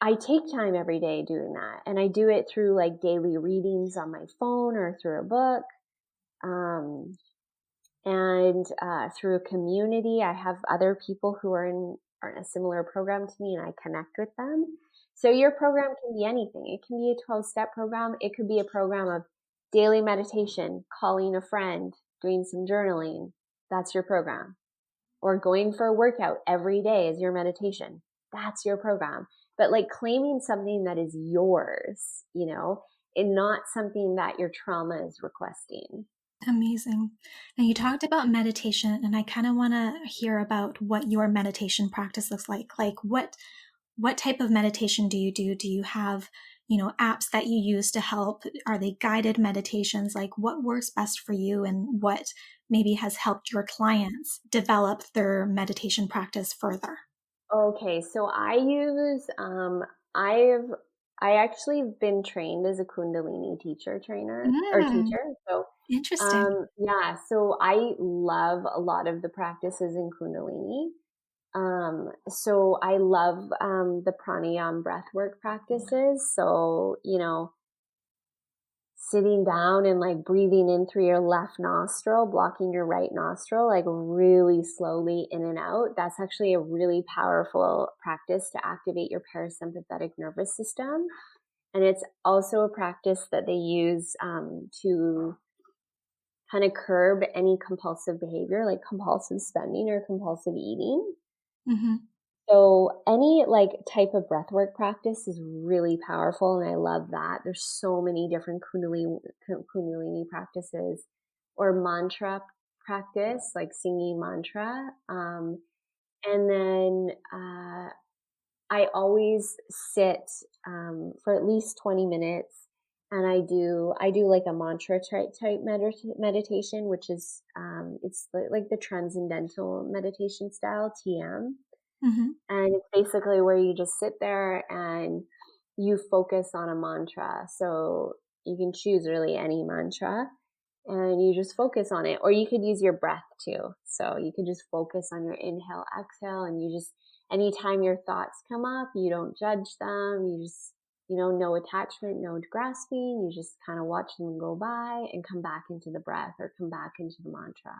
I take time every day doing that, and I do it through like daily readings on my phone or through a book, and through a community. I have other people who are in a similar program to me, and I connect with them. So your program can be anything. It can be a 12-step program. It could be a program of daily meditation, calling a friend, doing some journaling. That's your program. Or going for a workout every day is your meditation. That's your program. But like claiming something that is yours, and not something that your trauma is requesting. Amazing. Now you talked about meditation, and I kind of want to hear about what your meditation practice looks like. Like what type of meditation do you do? Do you have, apps that you use to help? Are they guided meditations? Like what works best for you, and what maybe has helped your clients develop their meditation practice further? Okay, so I use I actually been trained as a Kundalini Mm, teacher. So interesting. yeah, so I love a lot of the practices in Kundalini. So I love the pranayama breathwork practices. So, sitting down and like breathing in through your left nostril, blocking your right nostril, like really slowly in and out. That's actually a really powerful practice to activate your parasympathetic nervous system. And it's also a practice that they use to kind of curb any compulsive behavior, like compulsive spending or compulsive eating. Mm-hmm. So any like type of breathwork practice is really powerful, and I love that. There's so many different kundalini practices, or mantra practice, like singing mantra. And then I always sit for at least 20 minutes, and I do like a mantra type meditation, which is it's like the transcendental meditation style, TM. Mm-hmm. And it's basically where you just sit there and you focus on a mantra. So you can choose really any mantra and you just focus on it. Or you could use your breath too. So you could just focus on your inhale, exhale, and you just, anytime your thoughts come up, you don't judge them. You just, no attachment, no grasping. You just kind of watch them go by and come back into the breath or come back into the mantra.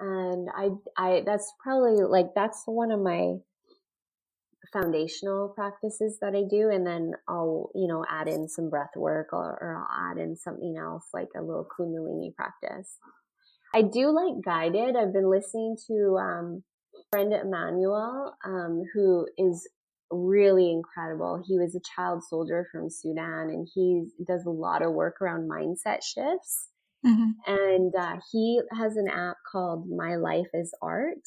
And that's probably like, that's one of my foundational practices that I do, and then I'll add in some breath work, or I'll add in something else like a little kundalini practice. I do like guided. I've been listening to friend Emmanuel, who is really incredible. He was a child soldier from Sudan, and he does a lot of work around mindset shifts. Mm-hmm. And he has an app called My Life is Art,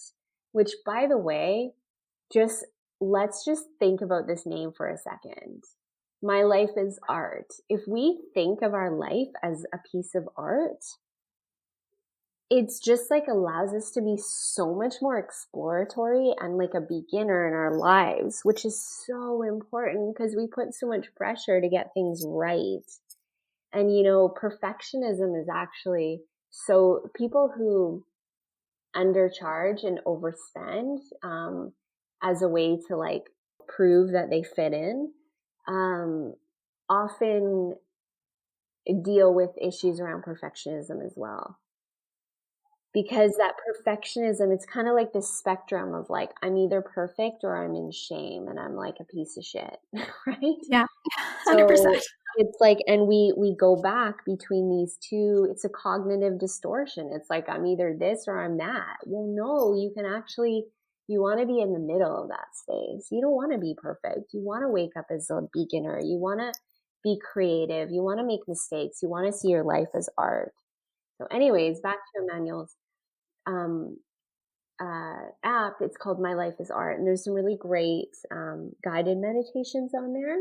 which, by the way, let's just think about this name for a second. My life is art. If we think of our life as a piece of art, it's just like allows us to be so much more exploratory and like a beginner in our lives, which is so important because we put so much pressure to get things right. And, perfectionism is actually, so people who undercharge and overspend, as a way to like prove that they fit in, often deal with issues around perfectionism as well. Because that perfectionism, it's kind of like this spectrum of like, I'm either perfect or I'm in shame and I'm like a piece of shit, right? Yeah, 100%. So it's like, and we go back between these two. It's a cognitive distortion. It's like, I'm either this or I'm that. Well, no, you can actually, you want to be in the middle of that space. You don't want to be perfect. You want to wake up as a beginner. You want to be creative. You want to make mistakes. You want to see your life as art. So anyways, back to Emmanuel's um, app. It's called My Life is Art. And there's some really great guided meditations on there.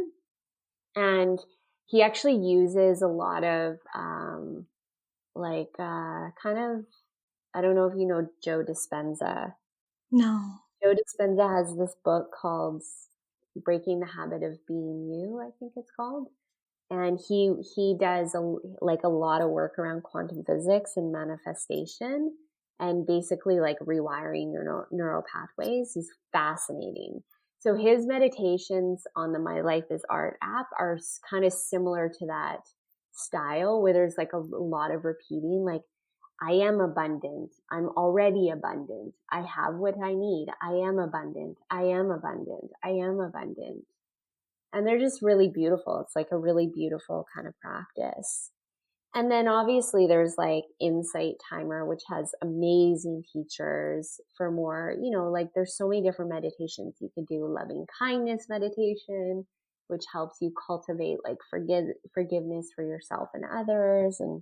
And he actually uses a lot of kind of, I don't know if you know Joe Dispenza. No. Joe Dispenza has this book called Breaking the Habit of Being You, I think it's called. And he does a lot of work around quantum physics and manifestation and basically like rewiring your neural pathways. He's fascinating. So his meditations on the My Life is Art app are kind of similar to that style where there's like a lot of repeating, like, I am abundant. I'm already abundant. I have what I need. I am abundant. I am abundant. I am abundant. And they're just really beautiful. It's like a really beautiful kind of practice. And then obviously there's like Insight Timer, which has amazing teachers for more, like there's so many different meditations. You could do loving kindness meditation, which helps you cultivate like forgiveness for yourself and others. And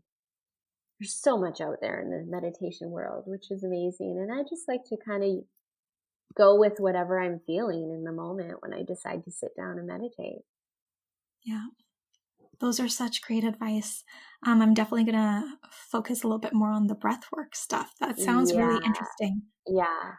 there's so much out there in the meditation world, which is amazing. And I just like to kind of go with whatever I'm feeling in the moment when I decide to sit down and meditate. Yeah. Those are such great advice. I'm definitely going to focus a little bit more on the breathwork stuff. That sounds really interesting. Yeah.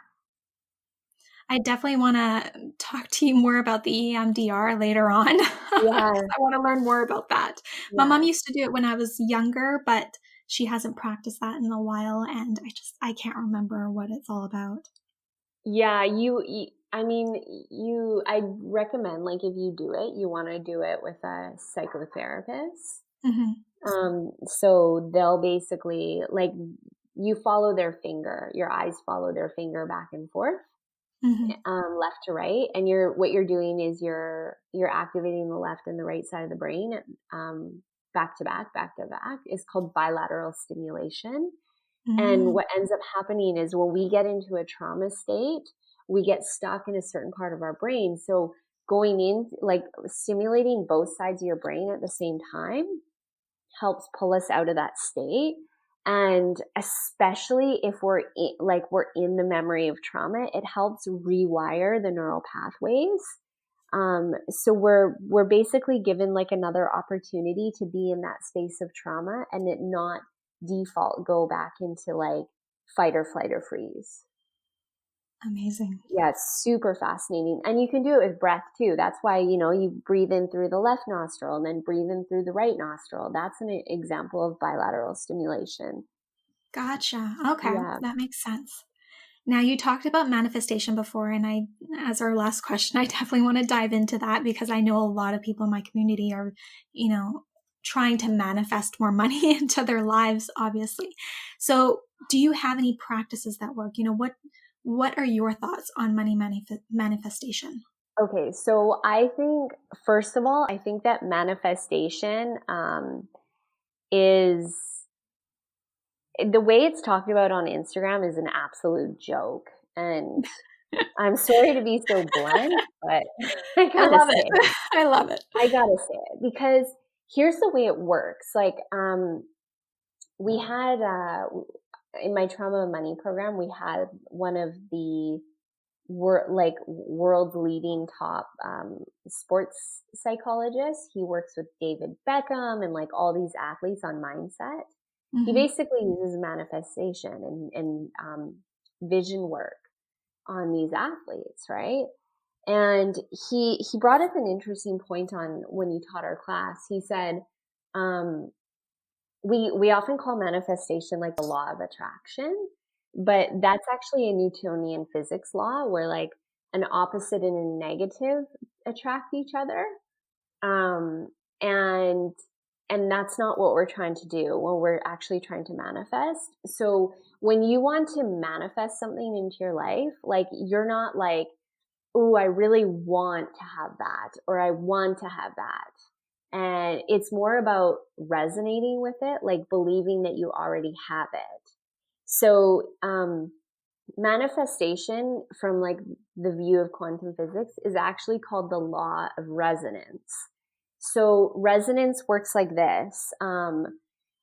I definitely want to talk to you more about the EMDR later on. Yeah. I want to learn more about that. Yeah. My mom used to do it when I was younger, but she hasn't practiced that in a while, and I can't remember what it's all about. Yeah, I recommend, like, if you do it, you want to do it with a psychotherapist. Mm-hmm. So they'll basically, like, you follow their finger, your eyes follow their finger back and forth, left to right. And what you're doing is you're activating the left and the right side of the brain, back to back. It's called bilateral stimulation. And what ends up happening is when we get into a trauma state, we get stuck in a certain part of our brain. So going in, like stimulating both sides of your brain at the same time helps pull us out of that state. And especially if we're in the memory of trauma, it helps rewire the neural pathways. So we're basically given like another opportunity to be in that space of trauma and it not default go back into like fight or flight or freeze. Amazing. Yeah, it's super fascinating. And you can do it with breath too. That's why, you breathe in through the left nostril and then breathe in through the right nostril. That's an example of bilateral stimulation. Gotcha. Okay. Yeah. That makes sense. Now, you talked about manifestation before, and as our last question, I definitely want to dive into that because I know a lot of people in my community are, trying to manifest more money into their lives, obviously. So do you have any practices that work? What are your thoughts on money manifestation? Okay, so I think, first of all, I think that manifestation is the way it's talked about on Instagram is an absolute joke. And I'm sorry to be so blunt, but I love it. I love it. I gotta say it because here's the way it works. Like, we had, in my trauma money program, we had one of the world's leading top sports psychologists. He works with David Beckham and like all these athletes on mindset. Mm-hmm. He basically uses manifestation and vision work on these athletes, right? And he brought up an interesting point on when he taught our class. He said, we often call manifestation like the law of attraction, but that's actually a Newtonian physics law where like an opposite and a negative attract each other. And that's not what we're trying to do when we're actually trying to manifest. So when you want to manifest something into your life, like you're not like, oh, I really want to have that, or I want to have that. And it's more about resonating with it, like believing that you already have it. So, manifestation from like the view of quantum physics is actually called the law of resonance. So resonance works like this.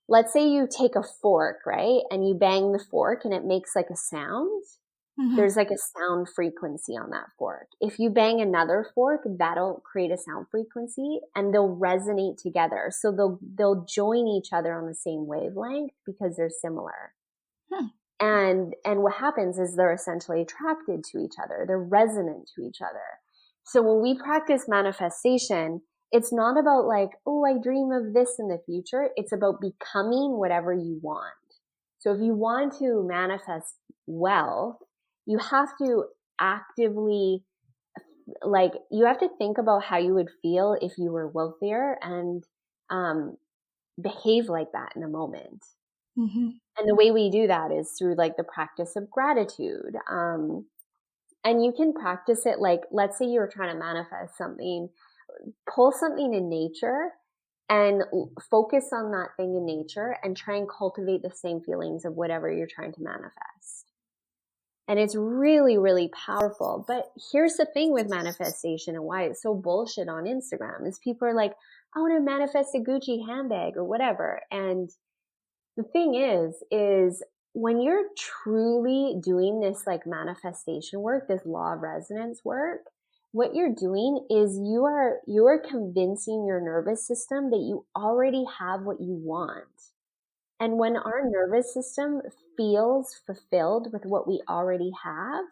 Let's say you take a fork, right? And you bang the fork and it makes like a sound. Mm-hmm. There's like a sound frequency on that fork. If you bang another fork, that'll create a sound frequency and they'll resonate together. So they'll join each other on the same wavelength because they're similar. Hmm. And what happens is they're essentially attracted to each other. They're resonant to each other. So when we practice manifestation, it's not about like, oh, I dream of this in the future. It's about becoming whatever you want. So if you want to manifest wealth, you have to actively, like, you have to think about how you would feel if you were wealthier and behave like that in the moment. Mm-hmm. And the way we do that is through like the practice of gratitude. And you can practice it like, let's say you're trying to manifest something, pull something in nature and focus on that thing in nature and try and cultivate the same feelings of whatever you're trying to manifest. And it's really, really powerful. But here's the thing with manifestation and why it's so bullshit on Instagram is people are like, I want to manifest a Gucci handbag or whatever. And the thing is when you're truly doing this like manifestation work, this law of resonance work, what you're doing is you are convincing your nervous system that you already have what you want. And when our nervous system feels fulfilled with what we already have,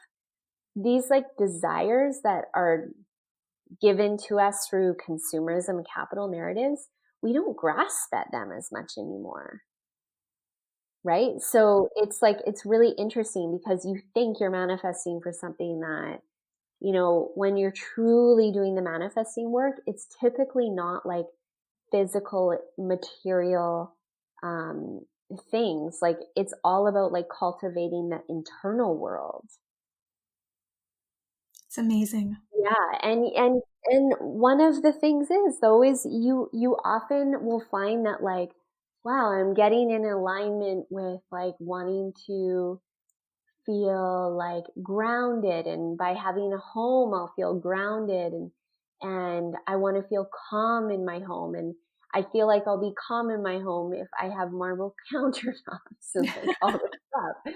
these like desires that are given to us through consumerism capital narratives, we don't grasp at them as much anymore. Right? So it's like, it's really interesting because you think you're manifesting for something that, you know, when you're truly doing the manifesting work, it's typically not like physical, material, things. Like it's all about like cultivating the internal world. It's amazing. Yeah. And one of the things is though, is you often will find that like, wow, I'm getting in alignment with like wanting to feel like grounded, and by having a home I'll feel grounded, and I want to feel calm in my home, and I feel like I'll be calm in my home if I have marble countertops and like all this stuff.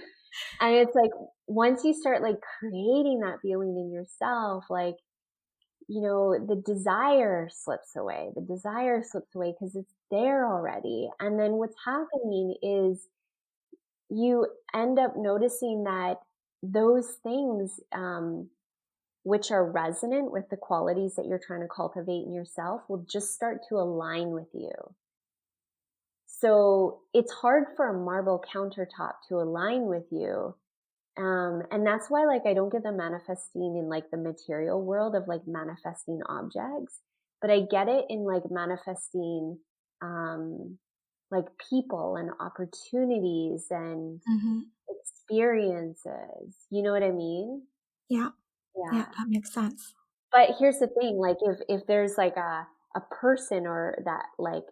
And it's like once you start like creating that feeling in yourself, like, you know, the desire slips away. The desire slips away because it's there already. And then what's happening is you end up noticing that those things, which are resonant with the qualities that you're trying to cultivate in yourself, will just start to align with you. So it's hard for a marble countertop to align with you. And that's why, like, I don't get the manifesting in like the material world of like manifesting objects, but I get it in like manifesting, like people and opportunities and Mm-hmm. experiences. You know what I mean? Yeah. Yeah, Yeah. that makes sense. But here's the thing, like if there's like a person or that like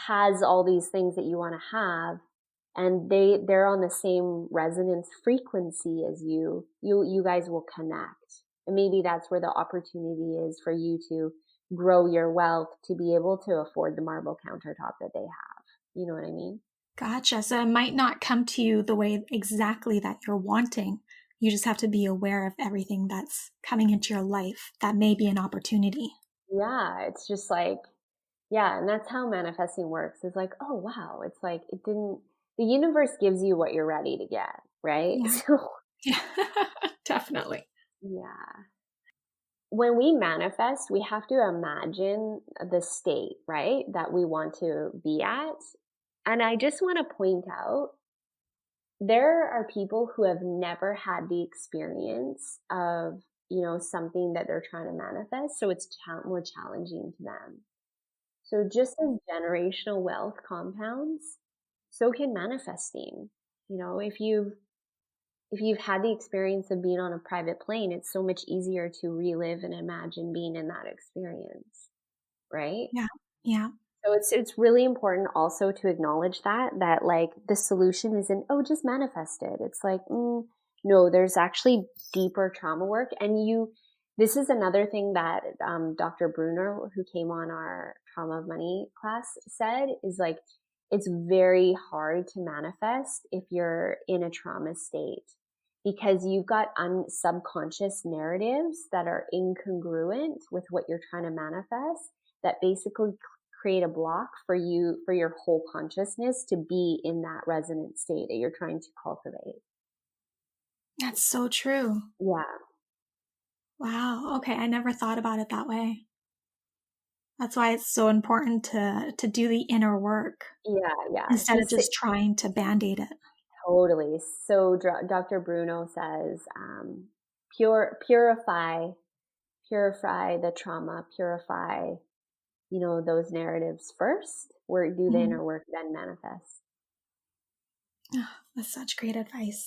has all these things that you want to have, and they're on the same resonance frequency as you guys will connect. And maybe that's where the opportunity is for you to grow your wealth to be able to afford the marble countertop that they have. You know what I mean? Gotcha. So it might not come to you the way exactly that you're wanting. You just have to be aware of everything that's coming into your life that may be an opportunity. Yeah, it's just like, yeah, and that's how manifesting works. It's like, oh wow, it's like the universe gives you what you're ready to get, right? Yeah. So Yeah. Definitely. yeah. When we manifest, we have to imagine the state, right, that we want to be at. And I just want to point out, there are people who have never had the experience of, you know, something that they're trying to manifest. So it's more challenging to them. So just as generational wealth compounds, so can manifesting. You know, if you've had the experience of being on a private plane, it's so much easier to relive and imagine being in that experience, right? Yeah. Yeah. So it's really important also to acknowledge that like the solution isn't, oh, just manifest it. It's like, no, there's actually deeper trauma work, and This is another thing that Dr. Bruner, who came on our Trauma of Money class, said is like, it's very hard to manifest if you're in a trauma state, because you've got subconscious narratives that are incongruent with what you're trying to manifest, that basically create a block for you, for your whole consciousness to be in that resonant state that you're trying to cultivate. That's so true. Yeah. Wow. Okay. I never thought about it that way. That's why it's so important to do the inner work. Yeah. Instead of just trying to band-aid it. Totally. So Dr. Bruno says, purify the trauma, purify, those narratives first, where do the inner work, then manifest. Oh, that's such great advice.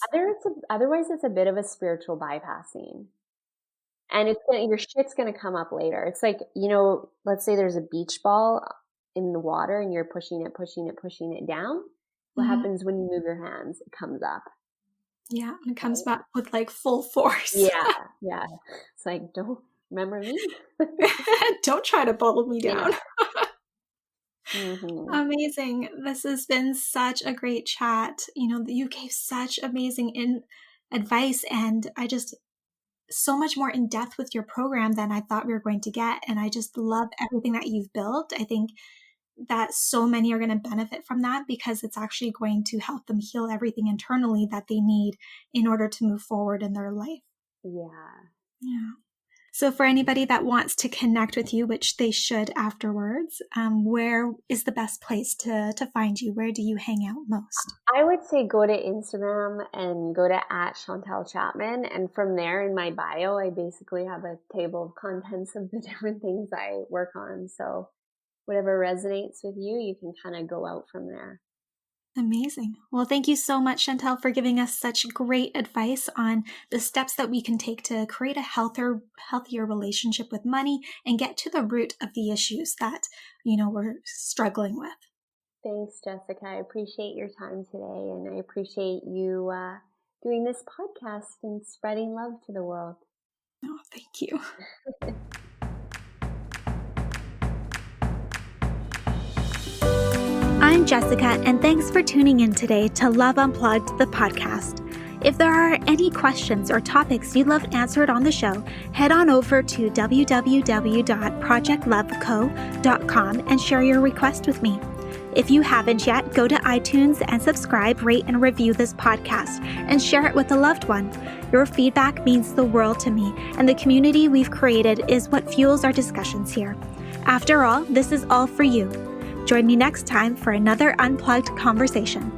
Otherwise, it's a bit of a spiritual bypassing. And your shit's going to come up later. It's like, let's say there's a beach ball in the water and you're pushing it down. What happens when you move your hands? It comes up. Yeah. And it comes back with like full force. Yeah. It's like, don't remember me. Don't try to pull me down. Yeah. Amazing. This has been such a great chat. You gave such amazing advice, and I just so much more in depth with your program than I thought we were going to get. And I just love everything that you've built. I think that so many are going to benefit from that, because it's actually going to help them heal everything internally that they need in order to move forward in their life. Yeah. So for anybody that wants to connect with you, which they should afterwards, where is the best place to find you? Where do you hang out most? I would say go to Instagram and go to @Chantel Chapman. And from there in my bio, I basically have a table of contents of the different things I work on. So whatever resonates with you, you can kind of go out from there. Amazing. Well, thank you so much, Chantel, for giving us such great advice on the steps that we can take to create a healthier relationship with money and get to the root of the issues that, we're struggling with. Thanks, Jessica. I appreciate your time today, and I appreciate you doing this podcast and spreading love to the world. Oh, thank you. I'm Jessica, and thanks for tuning in today to Love Unplugged, the podcast. If there are any questions or topics you'd love answered on the show, head on over to www.projectloveco.com and share your request with me. If you haven't yet, go to iTunes and subscribe, rate, and review this podcast and share it with a loved one. Your feedback means the world to me, and the community we've created is what fuels our discussions here. After all, this is all for you. Join me next time for another unplugged conversation.